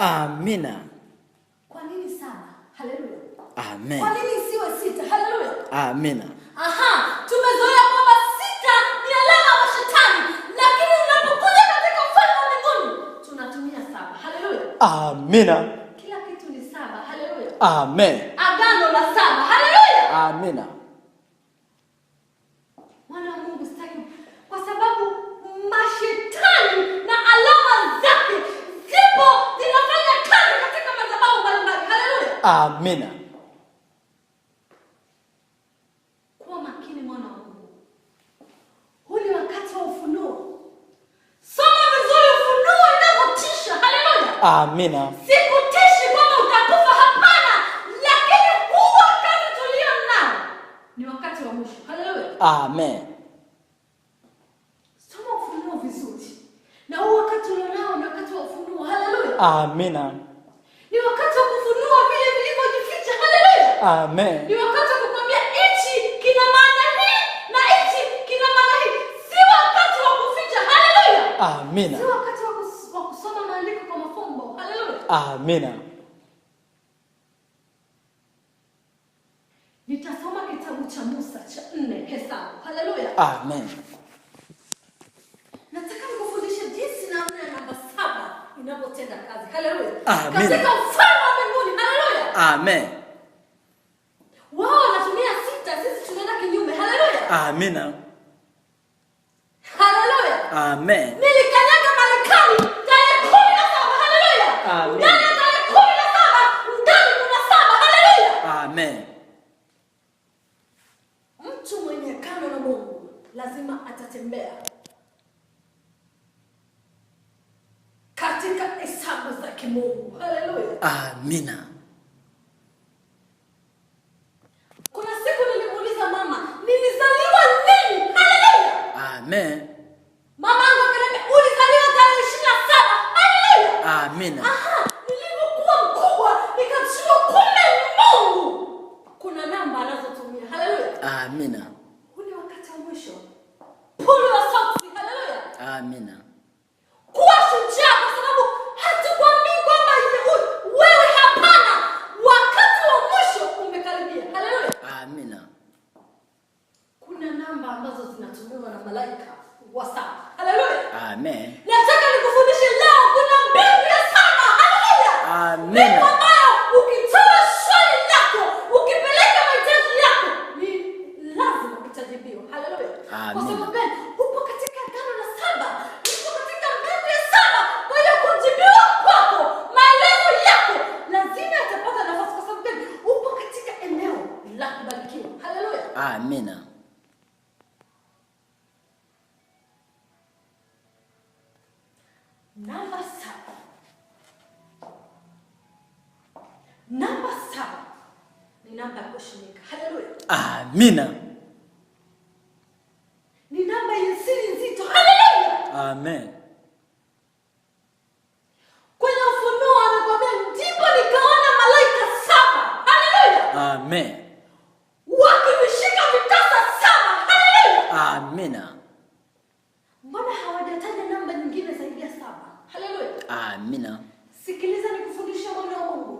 Amina. Kwa nini 7? Haleluya. Amen. Kwa nini isiwe 6? Haleluya. Amina. Tumezoea kwamba 6 ni alama ya shetani, lakini unapokuja katika ufalme wa mbinguni tunatumia 7. Haleluya. Amina. Kila kitu ni 7. Haleluya. Amen. Agano la 7. Haleluya. Amina. Mwana wa Mungu sitaki, kwa sababu mashetani na alama zake zipo zinafanya kazi katika madhabahu mbalimbali. Haleluya. Amina. Kuwa makini mwana wa Mungu. Huu ni wakati wa ufunuo. Soma vizuri ufunuo inapotisha. Haleluya. Amina. Sikutishi kwamba utakufa, hapana, lakini huu wakati tulio nao ni wakati wa mwisho. Haleluya. Amen. Soma ufunuo vizuri. Na huu wakati tulio nao ni wakati wa ufunuo. Haleluya. Amina. Ni wakati wa kufunua vile vilivyojificha. Haleluya. Amen. Ni wakati wa kukwambia hichi kina maana hii na hichi kina maana hii. Si wakati wa kuficha. Haleluya. Amina. Si wakati wa kusoma maandiko kwa mafumbo. Haleluya. Amina. Nitasoma kitabu cha Musa cha 4 Hesabu. Haleluya. Amen. Nataka nikufundishe jinsi namna ya namba 7 inapotenda kazi. Haleluya. Amen. Katika ufalme wa mbinguni. Haleluya. Amen. Wao wanatumia 6, sisi tunaenda kinyume. Haleluya. Amina. Haleluya. Amen. Nilikanyaga Marekani tarehe 17. Haleluya. Amen. Ndani ya tarehe 17 ndani kuna 7. Haleluya. Amen. Mtu mwenye agano na Mungu lazima atatembea katika hesabu za kimungu. Haleluya. Amina. Kuna siku nilimuuliza mama, nilizaliwa lini? Haleluya. Amen. Mama yangu akaniambia ulizaliwa tarehe 27. Haleluya. Amina. Nilipokuwa mkubwa nikajua kumbe Mungu kuna namba anazotumia. Haleluya. Amina. Huu ni wakati wa mwisho. Pull your socks. Haleluya. Amina. Kuwa shujaa, kwa sababu hatukwambii kwamba wewe, hapana. Wakati wa mwisho umekaribia. Haleluya. Amina. Kuna namba ambazo zinatumiwa na malaika wa 7. Haleluya. Amen. Nataka nikufundishe leo kuna mbingu ya 7. Haleluya. Amina. Mbingu ambayo ukitoa swali lako, ukipeleka mahitaji yako, ni lazima utajibiwa. Haleluya. Amen. Kwa sababu gani? Upo katika agano la 7. Upo katika mbingu ya 7. Kwa hiyo kujibiwa kwako, maelezo yako lazima yatapata nafasi. Kwa sababu gani? Upo katika eneo la kubarikiwa. Haleluya. Amina. Namba 7. Namba 7 ni namba ya kushimika. Haleluya. Amina. Ni namba yenye siri nzito. Haleluya. Amen. Kwenye ufunuo anakuambia ndipo nikaona malaika 7. Haleluya. Amen. Wakivishika vitasa 7. Haleluya. Amina. Mbona hawajataja namba nyingine zaidi ya 7? Haleluya. Amina. Sikiliza nikufundisha mwana wa Mungu.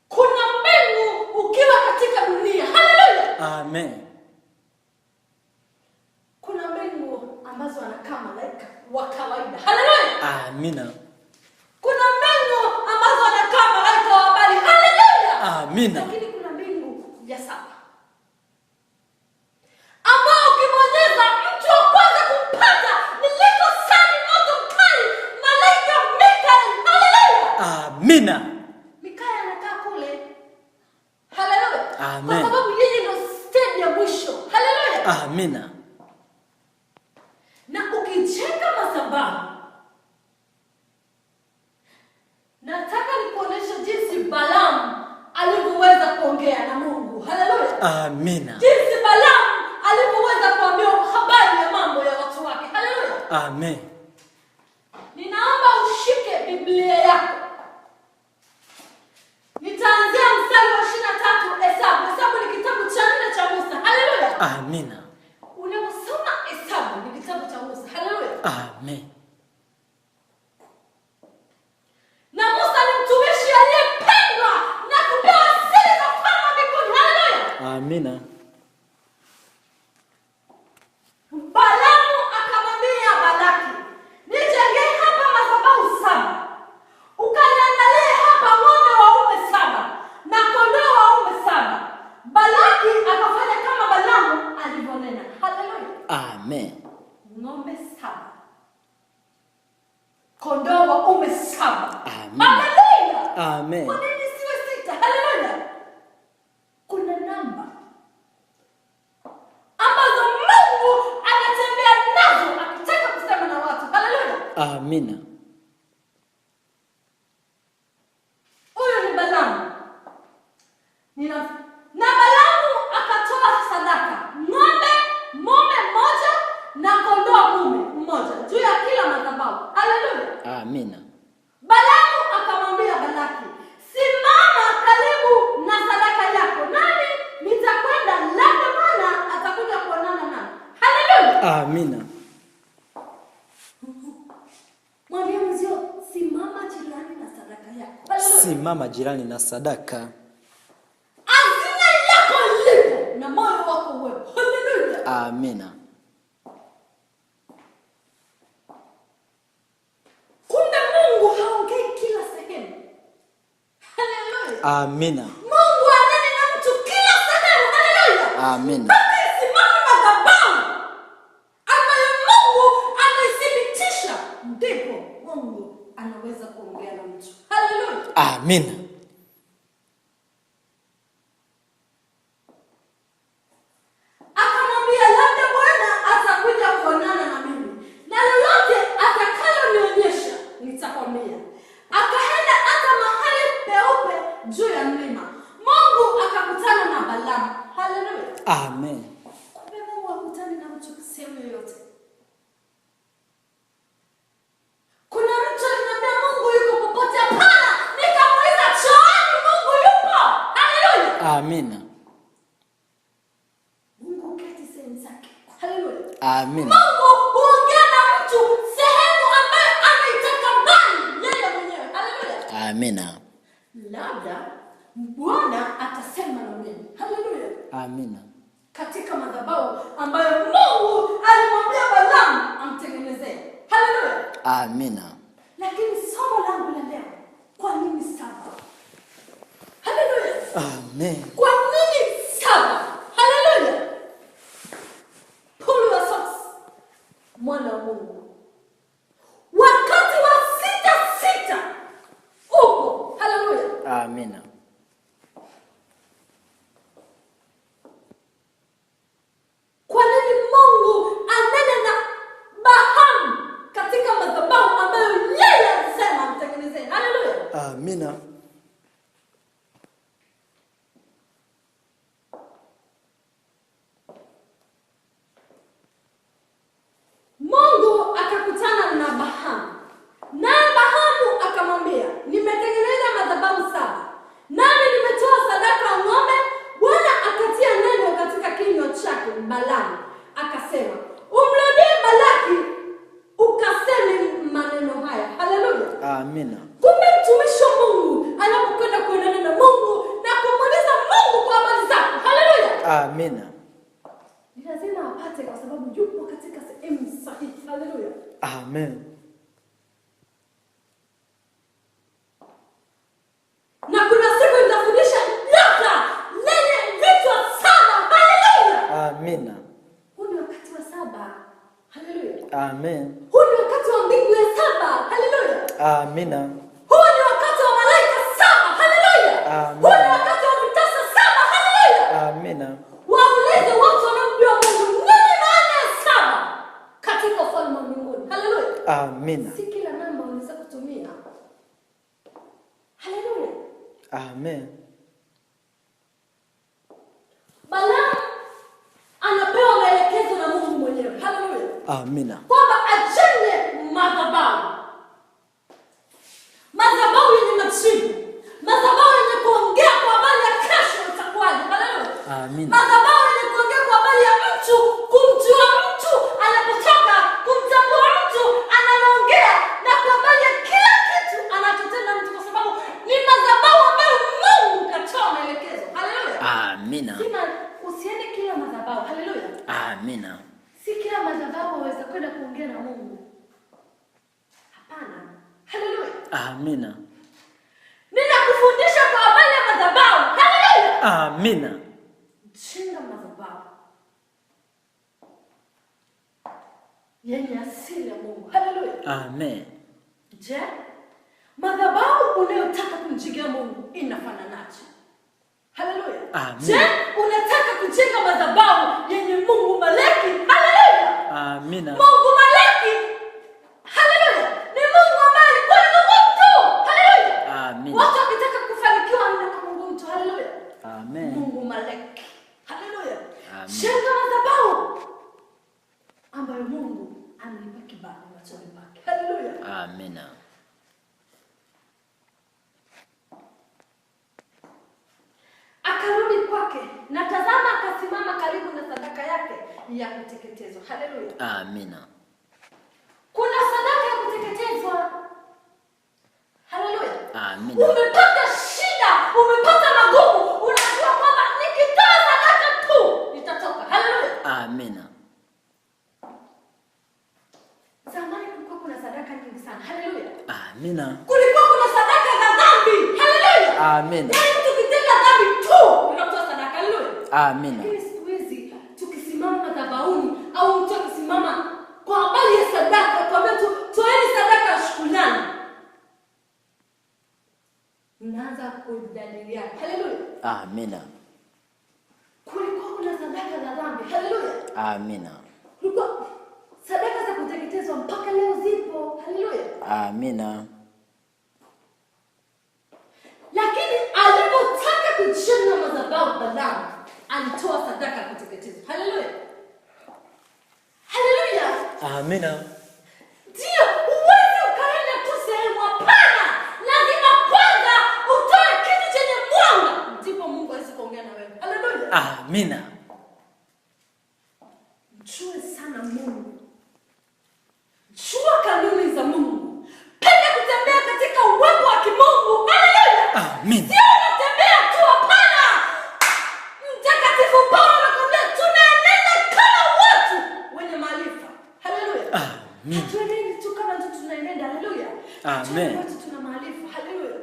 Kuna mbingu ukiwa katika dunia. Haleluya. Amen. Kuna mbingu ambazo anakaa malaika wa kawaida. Haleluya. Amina. Kuna mbingu ambazo anakaa malaika wa habari. Haleluya. Amina. Lakini kuna mbingu ya 7 ambao ukibonyeza mtu wa kwanza kumpata niliko sani moto mkali malaika Mikael. Haleluya. Amina. Mikael anakaa kule. Haleluya. Amen. Kwa sababu yeye ndio stage ya mwisho. Haleluya. Amina. Na ukijenga madhabahu, nataka nikuoneshe jinsi Balaam alivyoweza kuongea na Mungu. Haleluya. Amina. Jinsi Balaam alivyoweza kuambia habari ya mambo ya watu wake. Haleluya. Amen. Ninaomba ushike Biblia yako. Nitaanzia mstari wa 23 Hesabu. Hesabu ni kitabu cha 4 cha Musa. Haleluya. Amina. Unaposoma Hesabu ni kitabu cha Musa. Haleluya. Amen. Amina. Balaamu akamwambia Balaki, nijengee hapa madhabahu 7, ukaniandalie hapa ng'ombe waume 7 na kondoo waume 7. Balaki akafanya kama Balaamu alivyonena. Haleluya. Amen. Ng'ombe 7, kondoo waume 7. Amen. Haleluya. Amen. Kwa nini siwe 6? Haleluya. Kuna namba ambazo Mungu anatembea nazo akitaka kusema na watu. Haleluya. Amina. Huyo ni Balaamu. Na Balaamu akatoa sadaka ng'ombe mume mmoja na kondoo mume mmoja juu ya kila madhabahu. Haleluya. Amina. Balaamu akamwambia Balaki, simama karibu na sadaka yako, nami nitakwenda, labda Bwana atakuja kuonana nami. Haleluya. Amina. Mwambie mzio, simama jirani na sadaka yako. Haleluya. Simama jirani na sadaka. Hazina yako ilipo na moyo wako uwepo. Haleluya. Amina. Kumbe Mungu haongei kila sehemu. Haleluya. Amina. Mungu anene na mtu kila sehemu. Haleluya. Amina. Simama madhabahu ambayo Mungu amethibitisha, ndipo Mungu anaweza kuongea na mtu. Haleluya. Amina. Akamwambia, labda Bwana atakuja kuonana na mimi, na lolote atakalonionyesha nitakwambia. Akaenda hata mahali peupe juu ya mlima. Mungu akakutana na Balaamu. Haleluya. Amen. Kumbe Mungu hakutani na mtu sehemu yoyote. Kuna mtu aliniambia Mungu yuko popote. Hapana, nikamuuliza chooni, Mungu yupo. Haleluya. Amina. Mungu keti sehemu zake. Haleluya. Amina. Mungu huongea na mtu sehemu ambayo anaitaka ndani yeye mwenyewe. Haleluya. Amina. Labda Bwana atasema na mimi. Haleluya. Amina. Katika madhabahu ambayo Mungu alimwambia Balaamu amtengenezee. Haleluya. Amina. Lakini somo langu la leo, kwa nini 7? Haleluya. Amen. Kwa nini 7? Haleluya. Pull your socks, mwana wa Mungu. Wakati wa 6 upo. Haleluya. Amina. Kwa nini Mungu anene na Balaamu katika madhabahu ambayo yeye alisema mtengenezee? Haleluya. Amina. Mungu akakutana na Balaamu. Naye Balaamu akamwambia, nimetengeneza madhabahu 7, nami nimetoa sadaka ng'ombe. Bwana akatia neno katika kinywa chake Balaamu, akasema, umrudie Balaki ukaseme maneno haya. Haleluya. Amina. Kumbe mtumishi wa Mungu anapokwenda kuonana na Mungu na kumuuliza Mungu kwa habari zako. Haleluya. Amina. Ni lazima apate, kwa sababu yupo katika sehemu sahihi. Haleluya. Amen. Na kuna siku nitafundisha nyota lenye vichwa 7. Haleluya. Amina. Huu ni wakati wa 7. Haleluya. Amen. Huu ni wakati wa mbingu ya 7. Haleluya. Amina. Huu ni wakati wa malaika 7. Haleluya. Amen. Huu ni wakati wa vitasa 7. Haleluya. Amina. Waulize watu wanaomjua Mungu, nini maana ya 7 katika ufalme wa mbinguni? Haleluya. Amina. Si kila namba unaweza kutumia. Haleluya. Amen. Balaamu anapewa maelekezo na Mungu mwenyewe. Haleluya. Amina. Kwamba ajenge madhabahu. Madhabahu yenye majibu. Madhabahu yenye kuongea kwa habari ya kesho itakuwaje. Haleluya. Amina. Madhabahu yenye kuongea kwa habari ya mtu, kumjua mtu anapotoka, kumtambua mtu anaongea, na kwa habari ya kila kitu anachotenda mtu, kwa sababu ni madhabahu ambayo Mungu katoa maelekezo. Haleluya. Amina. Amina. Ninakufundisha kwa habari ya madhabahu. Haleluya. Amina. Jenga madhabahu yenye asili ya Mungu. Haleluya. Amen. Je, madhabahu unayotaka kumjengea Mungu inafananaje? Haleluya. Amen. Je, unataka kujenga madhabahu yenye Mungu Maleki? Haleluya. Amina. Mungu Maleki. Haleluya. Ni Mungu ambaye alikuwa ni Mungu mtu. Haleluya. Amina. Watu wakitaka kufanikiwa ni kwa Mungu mtu. Haleluya. Amen. Mungu Maleki. Haleluya. Amen. Jenga madhabahu ambayo Mungu amenipa kibali machoni pake. Haleluya. Amina. Akarudi kwake na tazama, akasimama karibu na sadaka yake ya kuteketezwa. Haleluya. Amina. Kuna sadaka ya kuteketezwa. Haleluya. Amina. Umepata shida, umepata magumu, unajua kwamba nikitoa sadaka tu itatoka. Haleluya. Amina. Zamani kulikuwa kuna sadaka nyingi sana. Haleluya. Amina. Kulikuwa kuna sadaka za dhambi. Haleluya. Amina. Yaani tukitenda dhambi tu unatoa sadaka. Haleluya. Amina. Lakini siku hizi tukisimama madhabahuni au mtu akisimama kwa habari ya sadaka, tuambie tu toeni sadaka ya shukrani, mnaanza kujadiliana. Haleluya. Amina. Kulikuwa kuna sadaka za dhambi. Haleluya. Amina. Kulikuwa sadaka za kuteketezwa mpaka leo zipo. Haleluya. Amina. Lakini alipotaka kujenga madhabahu Balaamu alitoa sadaka ya kuteketezwa. Haleluya. Haleluya. Amina. Ndio, uwezi ukaenda tu sehemu, hapana. Lazima kwanza utoe kitu chenye mwanga, ndipo Mungu aweze kuongea na wewe. Haleluya. Amina. Mjue sana Mungu. Jua kanuni za Mungu. Penda kutembea katika uwepo wa kimungu. Haleluya. Amina. Sio unatembea tu, hapana. Mtakatifu Paulo anakuambia tunaenenda kama watu wenye maarifa. Haleluya. Amina. Hatuenendi tu kama tu tunaenenda. Haleluya. Amen. Watu tuna maarifa. Haleluya.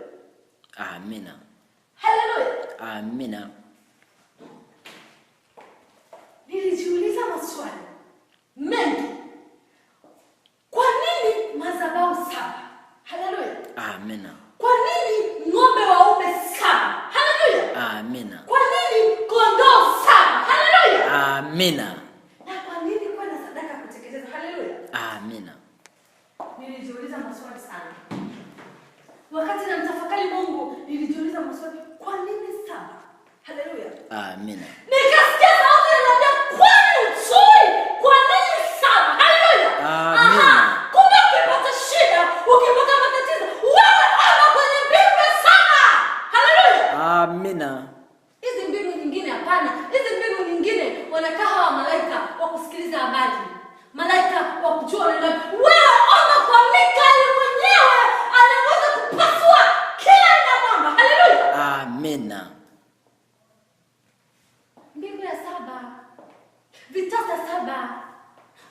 Amina. Haleluya. Amina. Nilijiuliza maswali mengi. Kwa nini madhabahu 7? Haleluya. Amina. Kwa nini ng'ombe waume 7? Haleluya. Amina. Kwa nini kondoo 7? Haleluya. Amina. Na kwa nini kuwa na sadaka ya kuteketeza? Haleluya. Amina. Nilijiuliza maswali sana. Wakati namtafakari Mungu, nilijiuliza maswali, kwa nini 7? Haleluya. Amina. Nikasikia sauti inaniambia, kwani ujui kwa nini 7? Haleluya. Amina. Aha, kumbe ukipata shida, ukipata matatizo, wewe ama kwenye mbingu 7. Haleluya. Amina. Hizi mbingu nyingine hapana. Hizi mbingu nyingine wanakaa hawa malaika wa kusikiliza habari, malaika wa kujua neno. Wewe ona kwa Mikaeli mwenyewe anaweza kupasua kila aina ya mambo. Haleluya. Amina. Mbingu ya 7, vitasa 7,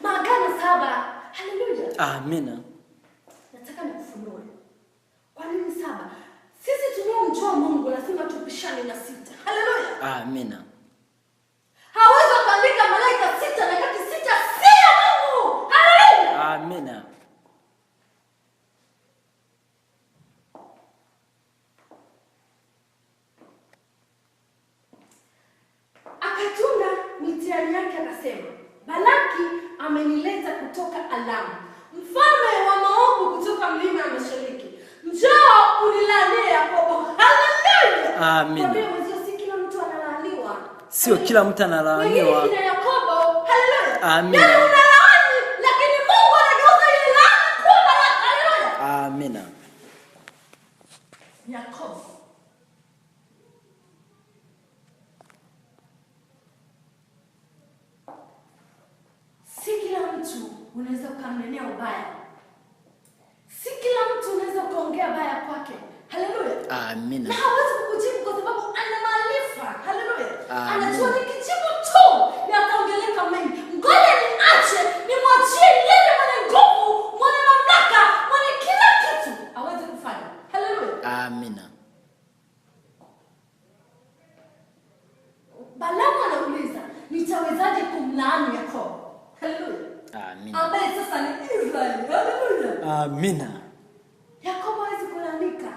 maagano 7. Haleluya. Amina. Nataka nikufunue kwa nini 7. Sisi tunaomjua Mungu lazima tupishane na 6. Haleluya. Amina. Hawezi kuandika malaika 6 na kati 6 si ya Mungu. Haleluya. Amina. Akatunda mitihani yake akasema, Balaki amenileta kutoka Alamu, mfalme wa maovu kutoka mlima wa mashariki. Njoo unilaanie Yakobo. Haleluya. Amina. Kwa hiyo mwenzio, si kila mtu analaaniwa. Sio kila mtu analaaniwa. Wengine kina Yakobo. Haleluya. Amina. Yaani unalaani, lakini Mungu anageuza ile laana kuwa baraka. Haleluya. Amina. Yakobo. Si kila mtu unaweza ukamnenea ubaya. Si kila mtu unaweza ukaongea baya kwake. Haleluya. Amina. Na hawezi kukujibu kwa sababu ana maarifa. Haleluya. Amen. Anajua nikijibu tu yataongeleka mengi. Ngoja niache nimwachie yeye mwenye nguvu, mwenye mamlaka, mwenye kila kitu aweze kufanya. Amina. Balaamu anauliza, nitawezaje kumlaani Yakobo? Haleluya. Amina. Ambaye sasa ni Israeli. Haleluya. Amina. Yakobo hawezi kulaanika.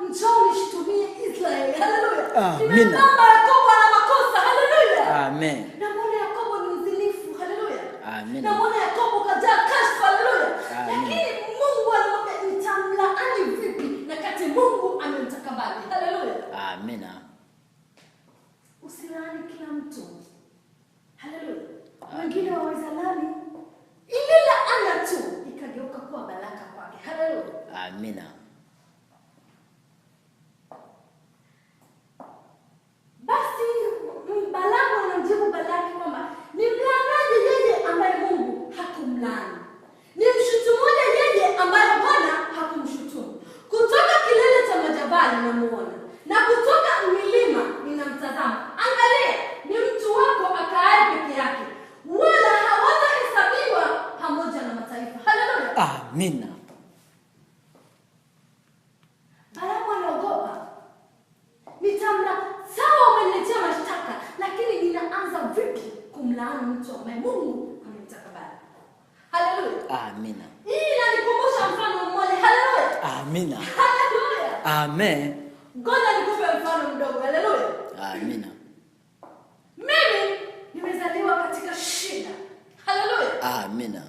Njoo nishitumie Israeli. Haleluya. Amina. Nimemwomba Yakobo ana makosa. Haleluya. Amen. Na mbona Yakobo ni mzinifu? Haleluya. Amina. Na mbona Yakobo kajaa kashfa? Haleluya. Amina. Lakini Mungu alimwambia nitamlaani vipi na kati Mungu amemtakabali. Haleluya. Amina. Usilaani kila mtu. Haleluya. Wengine waweza laani ile laana tu ikageuka kuwa baraka kwake. Haleluya. Amina. Basi Balaamu anamjibu Balaki kwamba ni mlaanaje yeye ambaye Mungu hakumlaani? Ni mshutumoja yeye ambaye Bwana hakumshutumu? Kutoka kilele cha majabali namuona, na kutoka milima ninamtazama. Angalia, ni mtu wako akaaye peke yake, wala hawatahesabiwa pamoja na mataifa. Haleluya. Amina. Balaamu anaogopa. Sawa, umeniletea mashtaka, lakini ninaanza vipi kumlaani mtu ambaye Mungu amemtakabali? Haleluya. Amina. Hii inanikumbusha mfano mmoja. Haleluya. Amina. Haleluya. Amen. Ngoja nikupe mfano mdogo. Haleluya. Amina. Mimi nimezaliwa katika shida. Haleluya. Amina.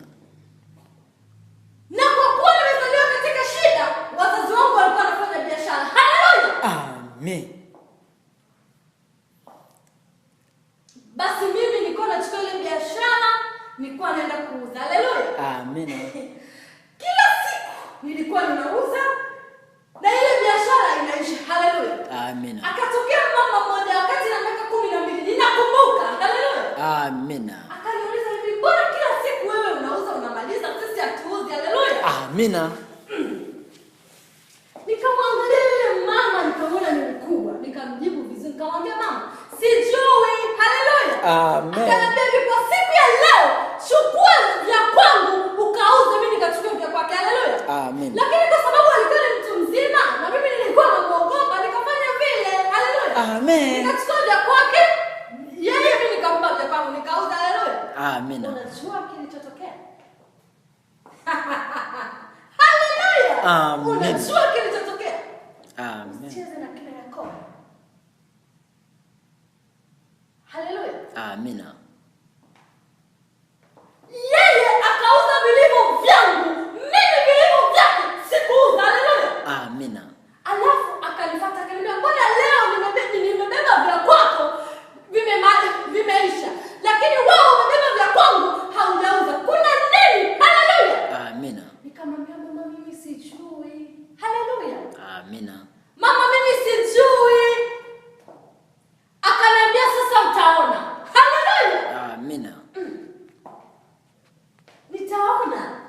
Na kwa kuwa nimezaliwa katika shida, wazazi wangu walikuwa wanafanya biashara. Haleluya. Amen. Basi mimi nilikuwa nachukua ile biashara, nilikuwa naenda kuuza. Haleluya. Amina. Kila siku nilikuwa ninauza na ile biashara inaisha. Haleluya. Amina. Akatokea mama mmoja wakati na miaka 12, ninakumbuka. Haleluya. Amina. Akaniuliza, hivi mbona kila siku wewe unauza unamaliza, sisi hatuuzi? Haleluya. Amina. Nikamwangalia yule mama, nikamwona ni mkubwa, nikamjibu vizuri, nikamwambia mama, sijui. Haleluya. Amen. Akaniambia, kwa siku ya leo chukua vya kwangu ukauze. Mimi nikachukua vya kwake. Haleluya. Amen. Lakini kwa sababu alikuwa ni mtu mzima na mimi nilikuwa namuogopa, nikafanya vile. Haleluya. Amen. Nikachukua vya kwake, yeye mimi nikampa vya kwangu nikauza. Haleluya. Amina. Unajua kilichotokea? Haleluya. Amen. Unajua kilichotokea? Amen. Cheze na kile Yakobo. Haleluya. Amina. Yeye akauza vilivyo vyangu, mimi vilivyo vyake sikuuza. Haleluya. Amina. Alafu akanifuata akaniambia, mbona leo nimebeba vya kwako vimeisha, lakini wewe umebeba vya kwangu haujauza. Kuna nini? Haleluya. Amina. Nikamwambia, mama, mimi sijui. Haleluya. Amina. Mama, mimi sijui. Akaniambia, sasa utaona. Haleluya. Amina. Nitaona.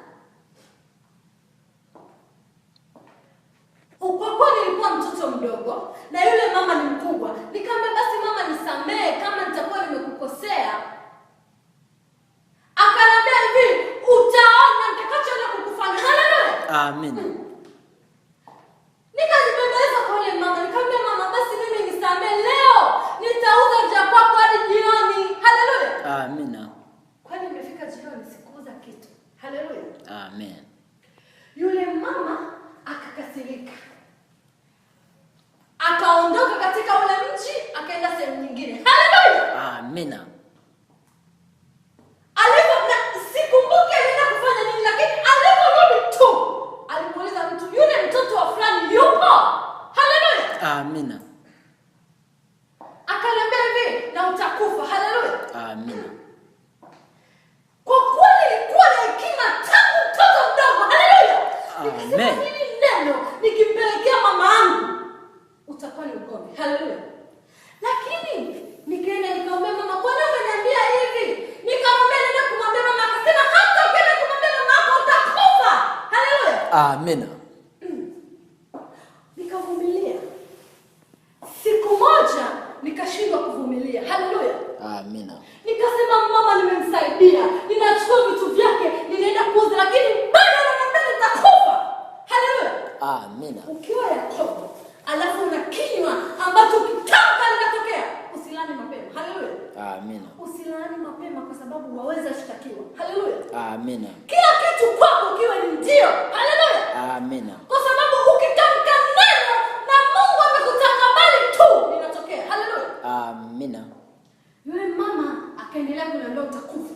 Kwa kuwa nilikuwa mtoto mdogo na yule mama ni mkubwa, nikamwambia, basi mama, nisamehe kama nitakuwa nimekukosea. Akaniambia hivi, utaona nitakachoenda kukufanya. Haleluya. Amina. Nikajibembeleza kwa yule mama, nikamwambia, mama, basi mimi nisamehe, leo nitauza vya kwako hadi jioni. Haleluya. Amina. Kwani imefika jioni sikuuza kitu. Haleluya. Amen. Yule mama akakasirika, akaondoka katika ule mji, akaenda sehemu nyingine. Haleluya. Amina. Sikumbuki alienda kufanya nini, lakini aliporudi tu alimuuliza mtu, yule mtoto wa fulani yupo? Haleluya. Amina. Akaniambia hivi, na utakufa. Haleluya. Amina. Kwa kweli ilikuwa na hekima tangu mtoto mdogo. Haleluya. Amen. Nikasema hili neno nikimpelekea mama yangu utakuwa ni ugomvi. Haleluya. Lakini nikaenda nikamwambia mama, kwa nini unaniambia hivi? Nikamwambia nenda kumwambia mama, akasema hata ukienda kumwambia mama yako utakufa. Haleluya. Amina. Nikavumilia. Siku moja nikashindwa kuvumilia. Haleluya. Amina. Nikasema mama, nimemsaidia, ninachukua vitu vyake, ninaenda kuuza, lakini sababu waweza shtakiwa. Haleluya. Amina. Kila kitu kwako kiwe ni ndio. Haleluya. Amina. Kwa sababu ukitamka neno na Mungu amekutakabali tu linatokea. Haleluya. Amina. Yule mama akaendelea kuniambia utakufa.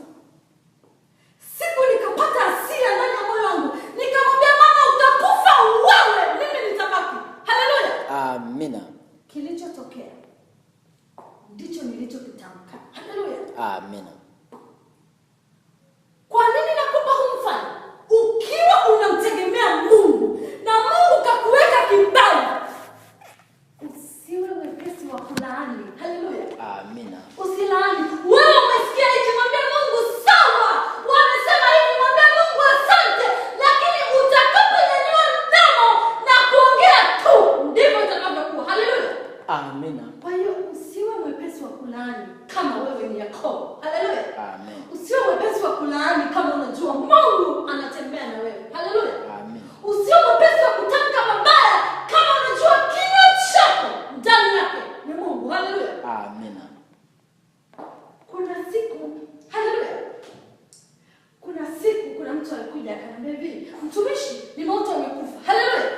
Siku nikapata hasira ndani ya moyo wangu. Nikamwambia mama utakufa wewe, mimi nitabaki. Haleluya. Amina. Kilichotokea ndicho nilichokitamka. Haleluya. Amina. Kwa nini nakupa huu mfano? Ukiwa unamtegemea Mungu na Mungu kakuweka kibali, usiwe wepesi wa kulaani. Haleluya. Amina. Usilaani. Wewe umesikia hichi, mwambie Mungu sawa. Wamesema hivi, mwambie Mungu asante. Lakini utakaponyanyua mdomo na kuongea tu, ndivyo itakavyokuwa. Haleluya. Amina. Kwa hiyo usiwe mwepesi wa kulaani kama wewe ni Yakobo. Haleluya. Amen. Usiwe mwepesi wa kulaani kama unajua Mungu anatembea na wewe. Haleluya. Amen. Usiwe mwepesi wa kutamka mabaya kama unajua kinywa chako ndani yake ni Mungu. Haleluya. Amina. Kuna siku, haleluya. Kuna mtu alikuja akaniambia hivi, mtumishi, ni mauti amekufa. Haleluya.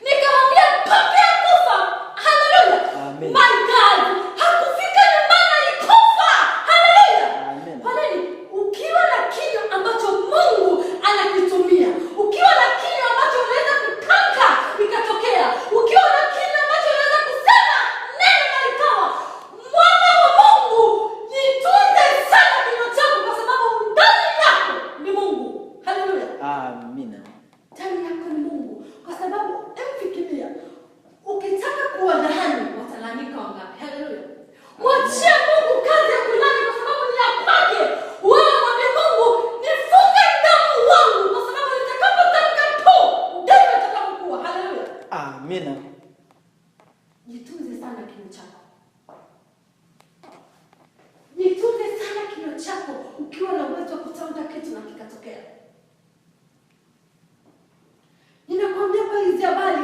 Nikamwambia pokea kufa. Haleluya. Amen. My God, hakufika nyumbani alikufa. Haleluya. Amen. Kwa nini? Ukiwa na kinywa ambacho Mungu anakitumia, ukiwa na kinywa ambacho unaweza kutamka ikatokea, ukiwa na kinywa ambacho unaweza kusema neno na likawa, mwana wa Mungu, jitunze sana kinywa chako kwa sababu ndani yako ni Mungu. Haleluya. Amina. Ndani yako ni Mungu. Kwa sababu emfikiria, ukitaka kuwadhani watalalamika wangapi? Haleluya. Mwachie Mungu kazi ya kulani kwa sababu ni ya kwake. Wewe mwambie Mungu, nifunge damu wangu kwa sababu nitakapotamka tu ndivyo itakavyokuwa. Haleluya. Amina. Jitunze sana kinywa chako. Jitunze sana kinywa chako ukiwa na uwezo wa kutamka kitu na kikatokea. Ninakwambia kwa hizi habari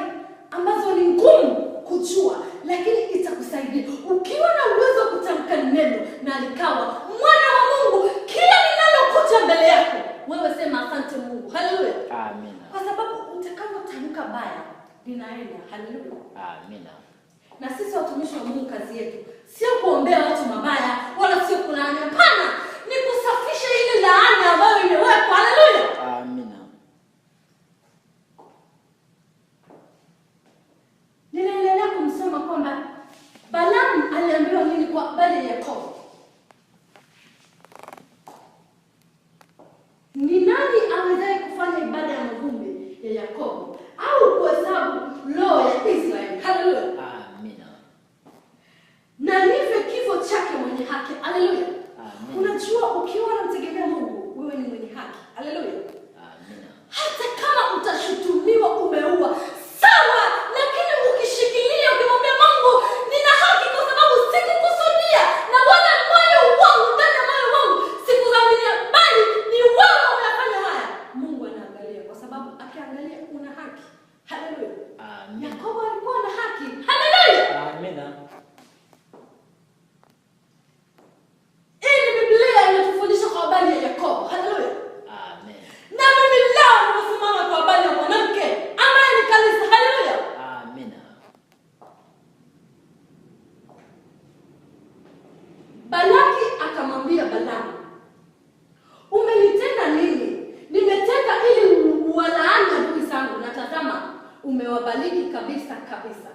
ambazo ni ngumu kujua, lakini itakusaidia. Ukiwa na uwezo wa kutamka neno na likawa, mwana wa Mungu, kila linalokuja mbele yako, wewe sema asante Mungu. Haleluya. Amina. Kwa sababu utakapotamka baya, linaenda. Haleluya. Amina. Na sisi watumishi wa Mungu kazi yetu sio kuombea watu mabaya wala sio kulaani. Hapana, ni kusafisha ile laana ambayo imewekwa. Haleluya. Amina. Ninaendelea kumsoma kwamba Balaamu aliambiwa nini kwa habari ya Yakobo. Ni nani awezaye kufanya ibada ya mavumbi ya Yakobo au kuhesabu roho ya Israeli? Haleluya. Amina. Na nife kifo chake mwenye haki. Haleluya. Amen. Unajua ukiwa unamtegemea Mungu, wewe ni mwenye haki. Haleluya. Amina. Hata kama utashutumiwa umeua, sawa, lakini ukishikilia ukimwambia Mungu, nina haki kwa sababu sikukusudia na wala moyo wangu ndani ya moyo wangu sikudhamiria, bali ni wewe unafanya haya. Mungu anaangalia kwa sababu akiangalia una haki. Haleluya. Amina. Yakobo alikuwa na haki. Haleluya. Amina. Hii Biblia inatufundisha kwa habari ya Yakobo. Haleluya. Amen. Na mimi leo nimesimama kwa habari ya mwanamke ambaye ni kanisa. Haleluya. Amina. Balaki akamwambia Balaamu, umenitenda nini? Nimetenda ili uwalaani adui zangu, na tazama umewabariki kabisa kabisa.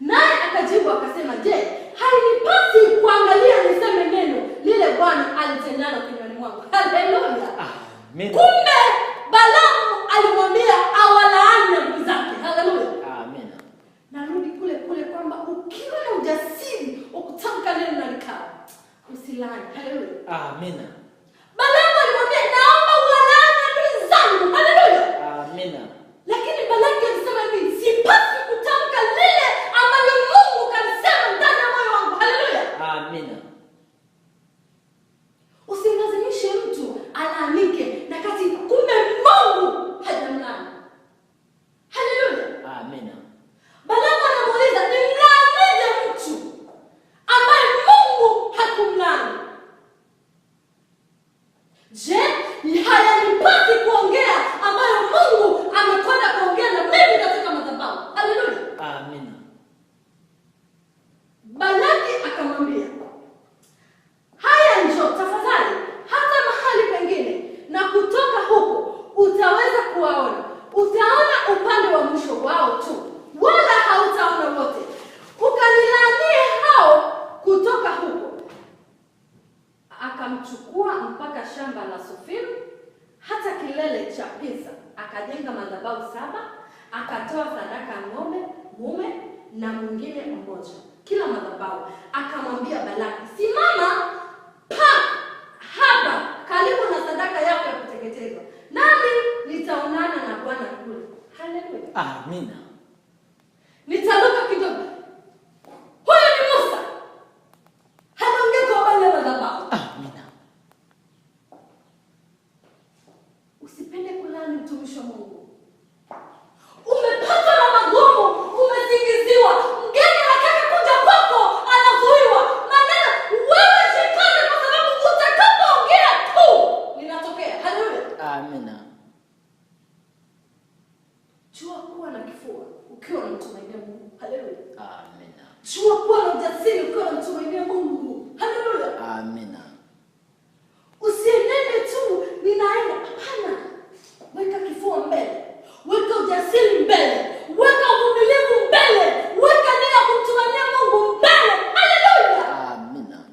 Naye akajibu akasema, je, hainipasi kuangalia niseme neno lile Bwana alitendalo kinywani mwangu? Haleluya. Amen. Kumbe Balaamu alimwambia awalaani adui zake. Haleluya. Amen. Narudi kule kule kwamba ukiwa na ujasiri wa kutamka neno na likawa, usilaani. Haleluya. Amina. Balaamu alimwambia naomba uwalaani adui zangu. Haleluya. Amina. Lakini Balaki alisema hivi, sipasi kutamka lile ambalo Mungu kanisema ndani ya moyo wangu. Haleluya. Amina. Usimlazimishe mtu alaanike na kati kumbe Je, hayanipasi kuongea ambayo Mungu amekwenda kuongea na mimi katika madhabahu? Haleluya. Amina. Balaki akamwambia, haya njoo tafadhali hata mahali pengine, na kutoka huko utaweza kuwaona. Utaona upande wa mwisho wao tu, wala hautaona wote. Ukanilanie hao kutoka huko. Akamchukua mpaka shamba la Sofimu, hata kilele cha Pisa, akajenga madhabahu 7, akatoa sadaka ng'ombe mume na mwingine mmoja kila madhabahu. Akamwambia Balaki, simama hapa karibu na sadaka yako ya kuteketezwa, nami nitaonana na Bwana kule. Haleluya. Amina. Nitaruka kidogo. Huyu ni Musa. Anaongea kwa habari ya madhabahu. Amina. Usipende kulani mtumishi wa Mungu. Umepatwa na magumu, umesingiziwa, mgeni anataka kuja kwako, anazuiwa. Maneno wewe jikane, kwa sababu utakapoongea tu linatokea. Haleluya. Amina. Jua kuwa na kifua ukiwa unamtumainia Mungu. Haleluya. Amina. Jua kuwa na ujasiri ukiwa unamtumainia Mungu. Haleluya. Amina. Usienende tu ninaenda. Hapana. Weka kifua mbele. Weka ujasiri mbele. Weka uvumilivu mbele. Weka nia ya kumtumainia Mungu mbele. Haleluya. Amina.